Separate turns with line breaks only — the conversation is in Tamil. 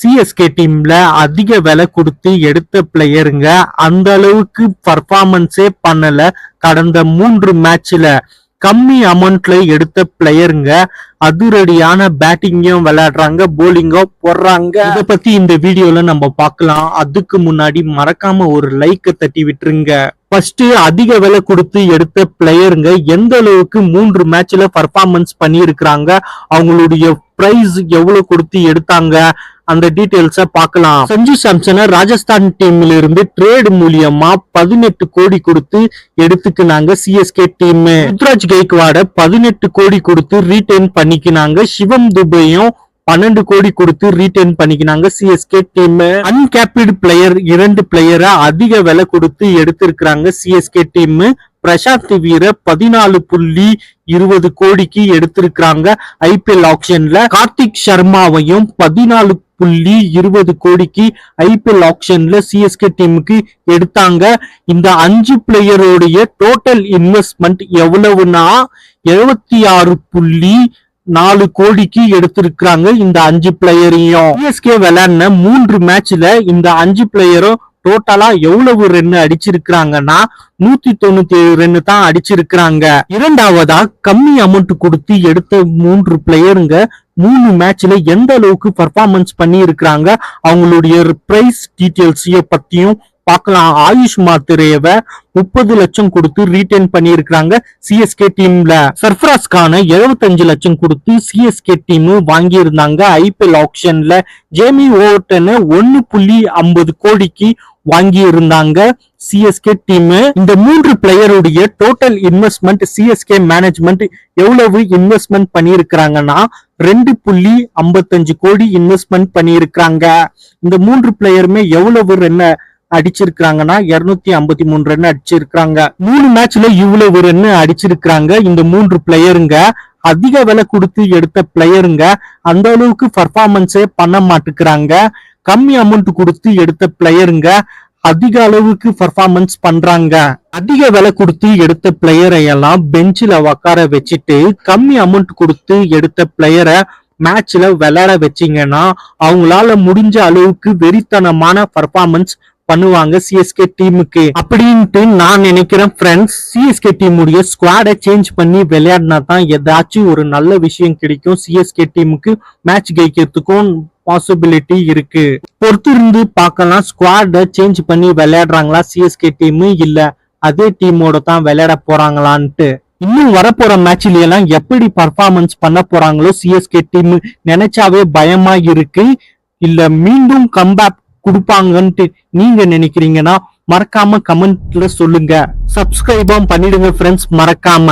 சிஎஸ்கே டீம்ல அதிக விலை கொடுத்து எடுத்த பிளேயருங்க. அந்த அளவுக்கு பர்ஃபார்மன்ஸே பண்ணல. கடந்த 3 மேட்ச்ல கம்மி அமௌண்ட்ல எடுத்த பிளேயருங்க. அதிரடியான பேட்டிங்கும் விளையாடுறாங்க, போலிங்கும் போடுறாங்க. இத பத்தி இந்த வீடியோல நம்ம பார்க்கலாம். அதுக்கு முன்னாடி மறக்காம ஒரு லைக் தட்டி விட்டுருங்க. ஃபர்ஸ்ட் அதிக விலை கொடுத்து எடுத்த பிளேயருங்க எந்த அளவுக்கு 3 மேட்ச்ல பர்ஃபார்மன்ஸ் பண்ணி இருக்கிறாங்க, அவங்களுடைய பிரைஸ் எவ்வளவு கொடுத்து எடுத்தாங்க, அந்த டீடைல்ஸ பார்க்கலாம். சஞ்சு சாம்சனை ராஜஸ்தான் டீம்ல இருந்து ட்ரேட் மூலியமா 18 கோடி கொடுத்து எடுத்துக்கினாங்க சிஎஸ்கே டீம். ருத்ராஜ் கெய்க்வாட 18 கோடி கொடுத்து ரீடைன் பண்ணிக்கினாங்க. சிவம் துபையும் 12 கோடி கொடுத்து ரீடைன் பண்ணிக்கினாங்க சிஎஸ்கே டீம். அன்கேப்டு பிளேயர் 2 பிளேயரை அதிக விலை கொடுத்து எடுத்திருக்கிறாங்க சிஎஸ்கே டீம். பிரசாந்த் வீர 14.20 கோடிக்கு எடுத்திருக்கிறாங்க ஐபிஎல் ஆக்ஷன்ல. கார்த்திக் சர்மாவையும் 14.20 கோடிக்கு ஐபிஎல் ஆக்ஷன்ல சிஎஸ்கே டீமுக்கு எடுத்தாங்க. இந்த 5 பிளேயருடைய டோட்டல் இன்வெஸ்ட்மெண்ட் எவ்வளவுனா 76.4 கோடிக்கு எடுத்திருக்கிறாங்க இந்த 5 பிளேயரையும். சிஎஸ்கே விளையாடின 3 மேட்ச்ல இந்த 5 பிளேயரும் டோட்டலா எவ்வளவு ரன் அடிச்சிருக்கிறாங்கன்னா 197 ரன் தான் அடிச்சிருக்கிறாங்க. இரண்டாவதா கம்மி அமௌண்ட் கொடுத்து எடுத்த 3 பிளேயருங்க 3 மேட்ச்ல எந்த அளவுக்கு பர்ஃபார்மன்ஸ் பண்ணி இருக்கிறாங்க, அவங்களுடைய பிரைஸ் டீடைல்ஸ் பத்தியும் பார்க்கலாம். ஆயுஷ் மாத்திரேவை 30 லட்சம் கொடுத்து ரீடைன் பண்ணி இருக்கிறாங்க சிஎஸ்கே டீம்ல. சர்ஃபராஸ் கான 75 லட்சம் கொடுத்து சிஎஸ்கே டீம் வாங்கி இருந்தாங்க ஐபிஎல் ஆக்ஷன்ல. ஜேமி ஓவர்டனை 1.50 கோடிக்கு வாங்கி இருந்தாங்க சிஎஸ்கே டீம். இந்த 3 பிளேயருடைய டோட்டல் இன்வெஸ்ட்மெண்ட் சிஎஸ்கே மேனேஜ்மெண்ட் எவ்வளவு இன்வெஸ்ட்மெண்ட் பண்ணி இருக்கிறாங்கன்னா 2.55 கோடி இன்வெஸ்ட்மெண்ட் பண்ணி இருக்கிறாங்க. இந்த 3 பிளேயருமே எவ்வளவு ரன் அடிச்சிருக்காங்கன்னா 253 ரன் அடிச்சிருக்காங்க. 3 மேட்ச்ல இவ்வளவு ரன் அடிச்சிருக்காங்க இந்த 3 பிளேயருங்க. அதிக விலை கொடுத்து எடுத்த பிளேயருங்க அந்த அளவுக்கு பர்ஃபார்மன்ஸே பண்ண மாட்டுக்கிறாங்க. கம்மி அமௌண்ட் கொடுத்து எடுத்த பிளேயருங்க அதிக அளவுக்கு பர்ஃபார்மன்ஸ் பண்றாங்க. அதிக விலை கொடுத்து எடுத்த பிளேயரை எல்லாம் பெஞ்சில உட்கார வச்சுட்டு கம்மி அமௌண்ட் கொடுத்து எடுத்த பிளேயரை மேட்ச்ல விளையாட வச்சீங்கன்னா அவங்களால முடிஞ்ச அளவுக்கு வெறித்தனமான பர்ஃபார்மன்ஸ் பண்ணுவாங்க சிஎஸ்கே டீமுக்கு அப்படின்ட்டு நான் நினைக்கிறேன் ஃப்ரெண்ட்ஸ். சிஎஸ்கே டீமுடைய ஸ்குவாடை சேஞ்ச் பண்ணி விளையாடினா தான் ஏதாச்சும் ஒரு நல்ல விஷயம் கிடைக்கும். சிஎஸ்கே டீமுக்கு மேட்ச் ஜெயிக்கிறதுக்கும் பாசிபிலிட்டி இருக்கு. பொறுத்திருந்து பார்க்கலாம் ஸ்குவாடை சேஞ்ச் பண்ணி விளையாடுறாங்களா சிஎஸ்கே டீம், இல்ல அதே டீமோட தான் விளையாட போறாங்களான்ட்டு. இன்னும் வரப்போற மேட்ச்ல எல்லாம் எப்படி பர்ஃபார்மன்ஸ் பண்ண போறாங்களோ சிஎஸ்கே டீம் நினைச்சாவே பயமா இருக்கு. இல்ல மீண்டும் கம்பேக் கொடுப்பாங்கன்ட்டு நீங்க நினைக்கிறீங்கன்னா மறக்காம கமெண்ட்ல சொல்லுங்க. சப்ஸ்கிரைபும் பண்ணிடுங்க ஃப்ரெண்ட்ஸ் மறக்காம.